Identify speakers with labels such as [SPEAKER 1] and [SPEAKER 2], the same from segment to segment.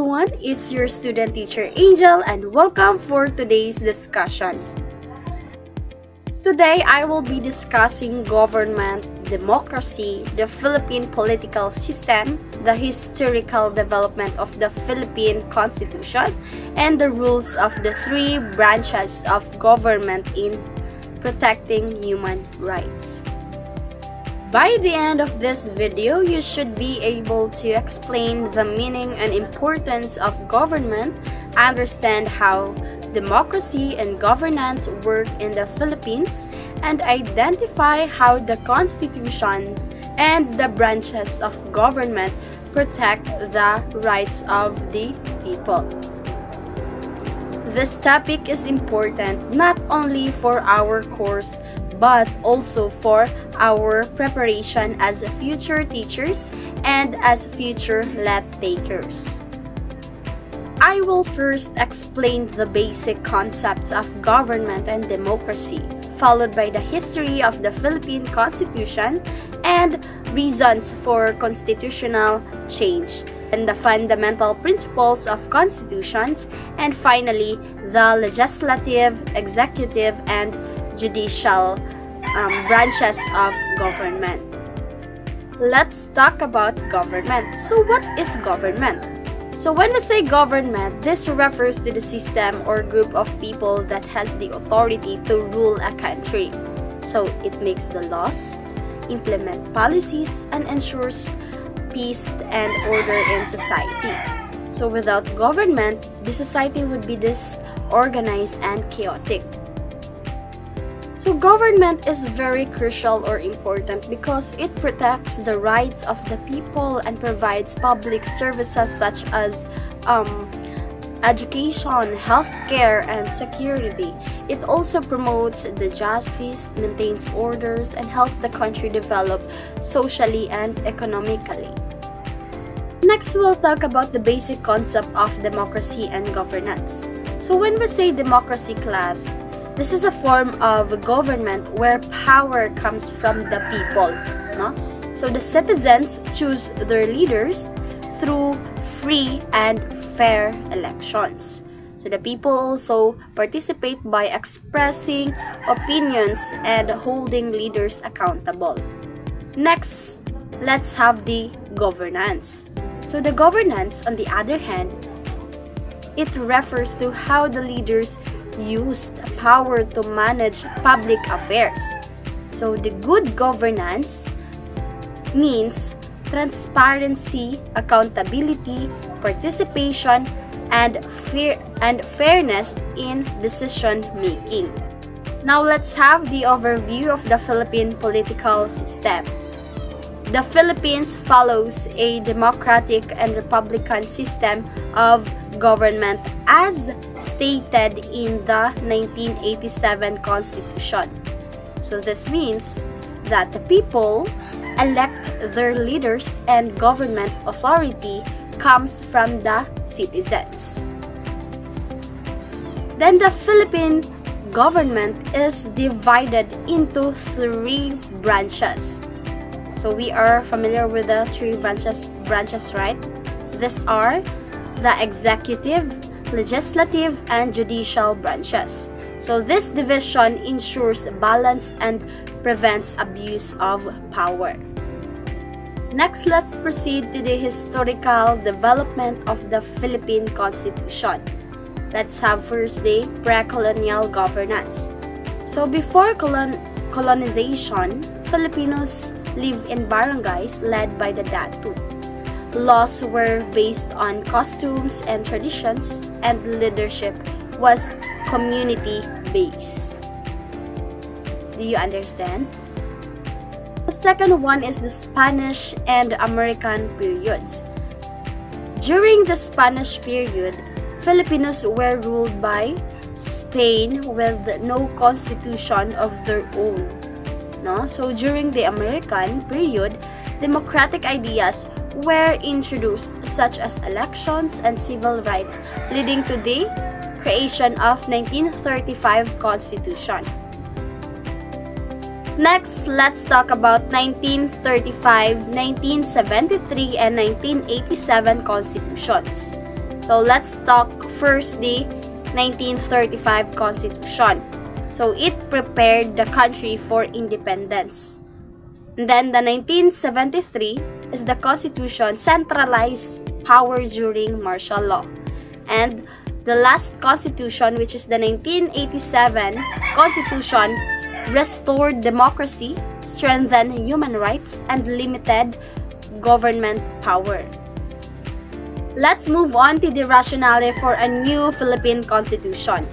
[SPEAKER 1] everyone, it's your student teacher Angel and welcome for today's discussion. Today I will be discussing government, democracy, the Philippine political system, the historical development of the Philippine Constitution, and the rules of the three branches of government in protecting human rights. By the end of this video, you should be able to explain the meaning and importance of government, understand how democracy and governance work in the Philippines, and identify how the Constitution and the branches of government protect the rights of the people. This topic is important not only for our course but also for our preparation as future teachers and as future let takers. I will first explain the basic concepts of government and democracy, followed by the history of the Philippine Constitution and reasons for constitutional change, and the fundamental principles of constitutions, and finally, the legislative, executive, and judicial branches of government. Let's talk about government. So what is government? So when we say government, this refers to the system or group of people that has the authority to rule a country. So it makes the laws, implement policies, and ensures peace and order in society. So without government, the society would be disorganized and chaotic. So government is very crucial or important because it protects the rights of the people and provides public services such as education, healthcare, and security. It also promotes the justice, maintains orders, and helps the country develop socially and economically. Next, we'll talk about the basic concept of democracy and governance. So when we say democracy class, this is a form of government where power comes from the people. No? So the citizens choose their leaders through free and fair elections. So the people also participate by expressing opinions and holding leaders accountable. Next, let's have the governance. So the governance, on the other hand, it refers to how the leaders used power to manage public affairs. So the good governance means transparency, accountability, participation, and fairness in decision making. Now let's have the overview of the Philippine political system. The Philippines follows a democratic and republican system of government as stated in the 1987 Constitution. So this means that the people elect their leaders and government authority comes from the citizens. Then the Philippine government is divided into three branches. So we are familiar with the three branches, right? These are the executive, legislative, and judicial branches. So this division ensures balance and prevents abuse of power. Next, let's proceed to the historical development of the Philippine Constitution. Let's have first the pre-colonial governance. So before colonization, Filipinos lived in barangays led by the datu. Laws were based on costumes and traditions, and leadership was community-based. Do you understand? The second one is the Spanish and American periods. During the Spanish period, Filipinos were ruled by Spain with no constitution of their own. No? So during the American period, democratic ideas were introduced such as elections and civil rights, leading to the creation of 1935 Constitution. Next, let's talk about 1935, 1973, and 1987 constitutions. So let's talk first the 1935 Constitution. So it prepared the country for independence. And then the 1973 is the Constitution centralized power during martial law. And the last Constitution, which is the 1987 Constitution, restored democracy, strengthened human rights, and limited government power. Let's move on to the rationale for a new Philippine Constitution.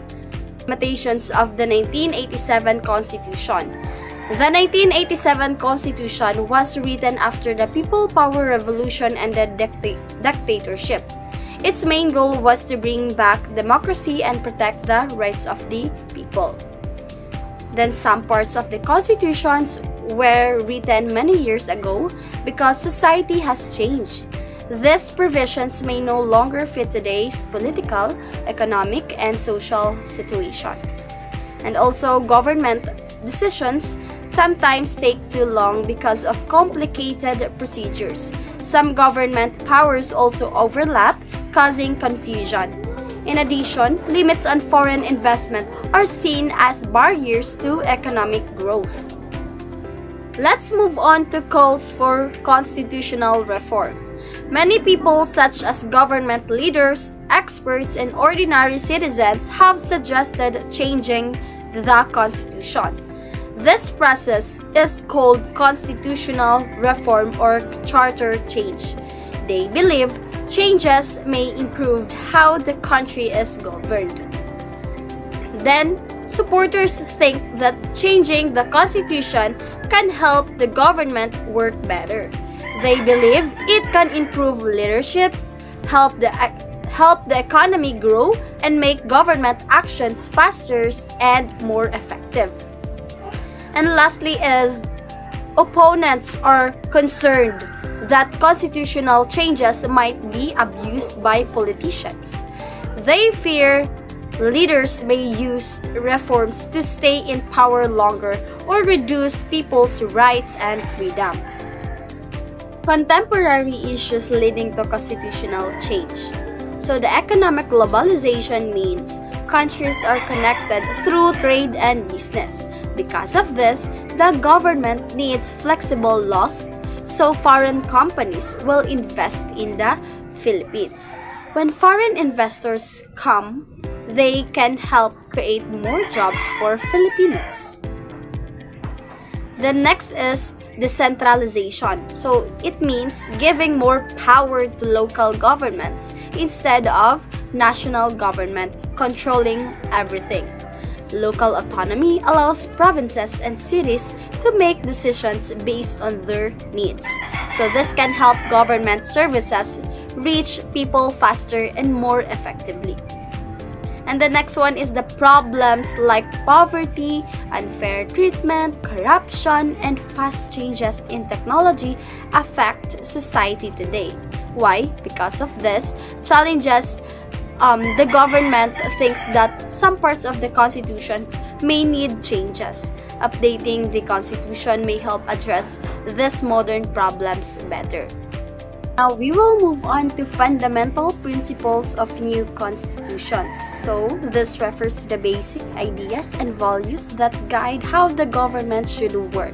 [SPEAKER 1] Limitations of the 1987 Constitution. The 1987 Constitution was written after the People Power Revolution and the dictatorship. Its main goal was to bring back democracy and protect the rights of the people. Then some parts of the constitutions were written many years ago because society has changed. These provisions may no longer fit today's political, economic, and social situation. And also, government decisions sometimes take too long because of complicated procedures. Some government powers also overlap, causing confusion. In addition, limits on foreign investment are seen as barriers to economic growth. Let's move on to calls for constitutional reform. Many people, such as government leaders, experts, and ordinary citizens, have suggested changing the Constitution. This process is called constitutional reform or charter change. They believe changes may improve how the country is governed. Then, supporters think that changing the Constitution can help the government work better. They believe it can improve leadership, help the economy grow, and make government actions faster and more effective. And lastly is, opponents are concerned that constitutional changes might be abused by politicians. They fear leaders may use reforms to stay in power longer or reduce people's rights and freedom. Contemporary issues leading to constitutional change. So the economic globalization means countries are connected through trade and business. Because of this, the government needs flexible laws so foreign companies will invest in the Philippines. When foreign investors come, they can help create more jobs for Filipinos. The next is decentralization. So it means giving more power to local governments instead of national government controlling everything. Local autonomy allows provinces and cities to make decisions based on their needs. So this can help government services reach people faster and more effectively. And the next one is the problems like poverty, unfair treatment, corruption, and fast changes in technology affect society today. Why? Because of this challenges, the government thinks that some parts of the constitution may need changes. Updating the constitution may help address these modern problems better. Now we will move on to fundamental principles of new constitutions. So this refers to the basic ideas and values that guide how the government should work.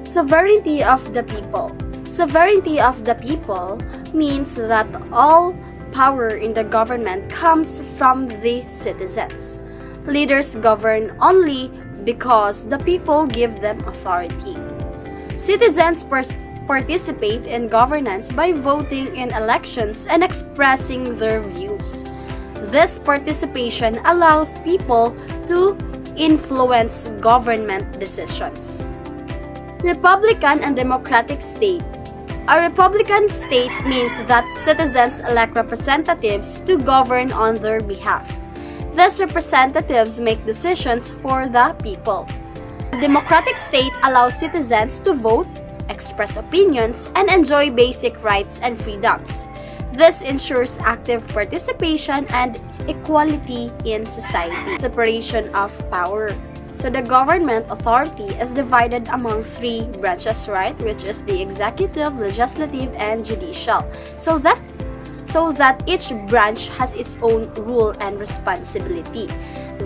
[SPEAKER 1] Sovereignty of the people. Sovereignty of the people means that all power in the government comes from the citizens. Leaders govern only because the people give them authority. Citizens participate in governance by voting in elections and expressing their views. This participation allows people to influence government decisions. Republican and democratic state. A republican state means that citizens elect representatives to govern on their behalf. These representatives make decisions for the people. A democratic state allows citizens to vote, express opinions, and enjoy basic rights and freedoms. This ensures active participation and equality in society. Separation of power. So the government authority is divided among three branches, right? Which is the executive, legislative, and judicial. So so that each branch has its own role and responsibility.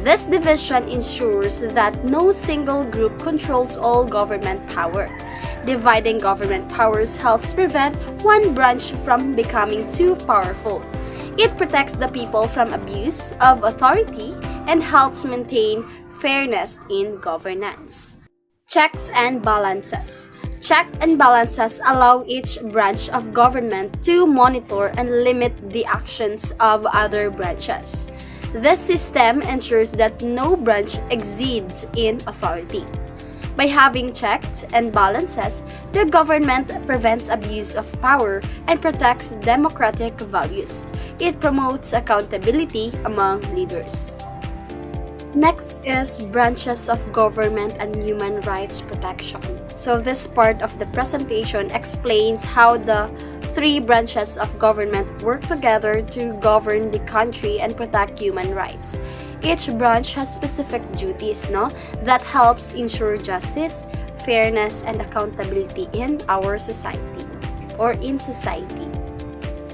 [SPEAKER 1] This division ensures that no single group controls all government power. Dividing government powers helps prevent one branch from becoming too powerful. It protects the people from abuse of authority and helps maintain fairness in governance. Checks and balances. Check and balances allow each branch of government to monitor and limit the actions of other branches. This system ensures that no branch exceeds in authority. By having checks and balances, the government prevents abuse of power and protects democratic values. It promotes accountability among leaders. Next is branches of government and human rights protection. So this part of the presentation explains how the three branches of government work together to govern the country and protect human rights. Each branch has specific duties, that helps ensure justice, fairness, and accountability in our society or in society.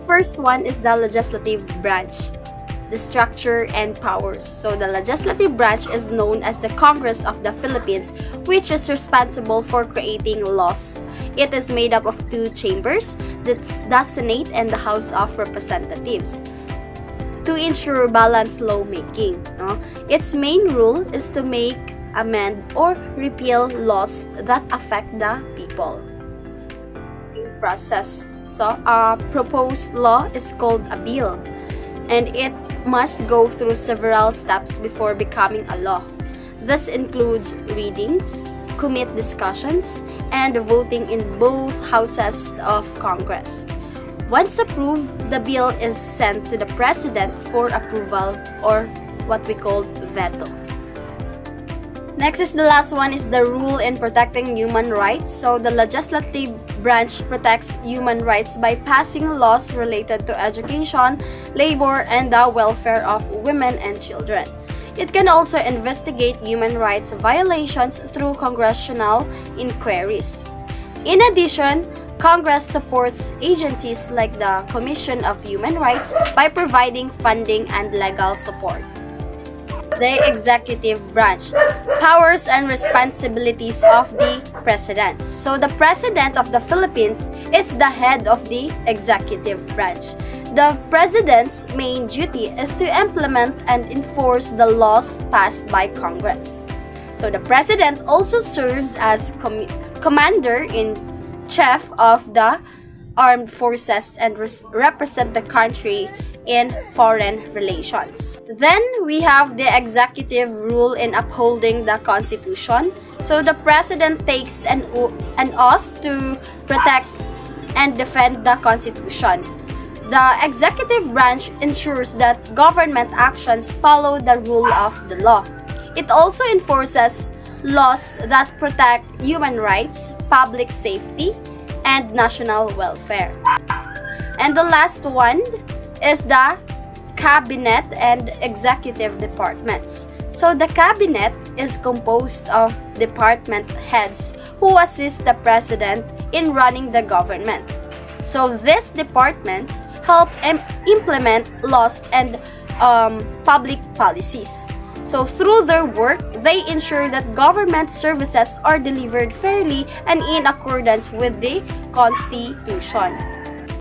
[SPEAKER 1] First one is the legislative branch. The structure and powers. So the legislative branch is known as the Congress of the Philippines, which is responsible for creating laws. It is made up of two chambers, the Senate and the House of Representatives, to ensure balanced lawmaking. Its main role is to make, amend, or repeal laws that affect the people. Processed. So a proposed law is called a bill, and it must go through several steps before becoming a law. This includes readings, committee discussions, and voting in both houses of Congress. Once approved, the bill is sent to the President for approval, or what we call veto. Next is the last one is the rule in protecting human rights. So the legislative branch protects human rights by passing laws related to education, labor, and the welfare of women and children. It can also investigate human rights violations through congressional inquiries. In addition, Congress supports agencies like the Commission of Human Rights by providing funding and legal support. The executive branch. Powers and responsibilities of the president. So the President of the Philippines is the head of the executive branch. The President's main duty is to implement and enforce the laws passed by Congress. So the President also serves as Commander-in-Chief of the Armed Forces and represent the country in foreign relations. Then we have the executive rule in upholding the Constitution. So the President takes an oath to protect and defend the Constitution. The executive branch ensures that government actions follow the rule of the law. It also enforces laws that protect human rights, public safety, and national welfare. And the last one is the cabinet and executive departments. So the cabinet is composed of department heads who assist the president in running the government. So these departments help implement laws and public policies. So through their work, they ensure that government services are delivered fairly and in accordance with the Constitution.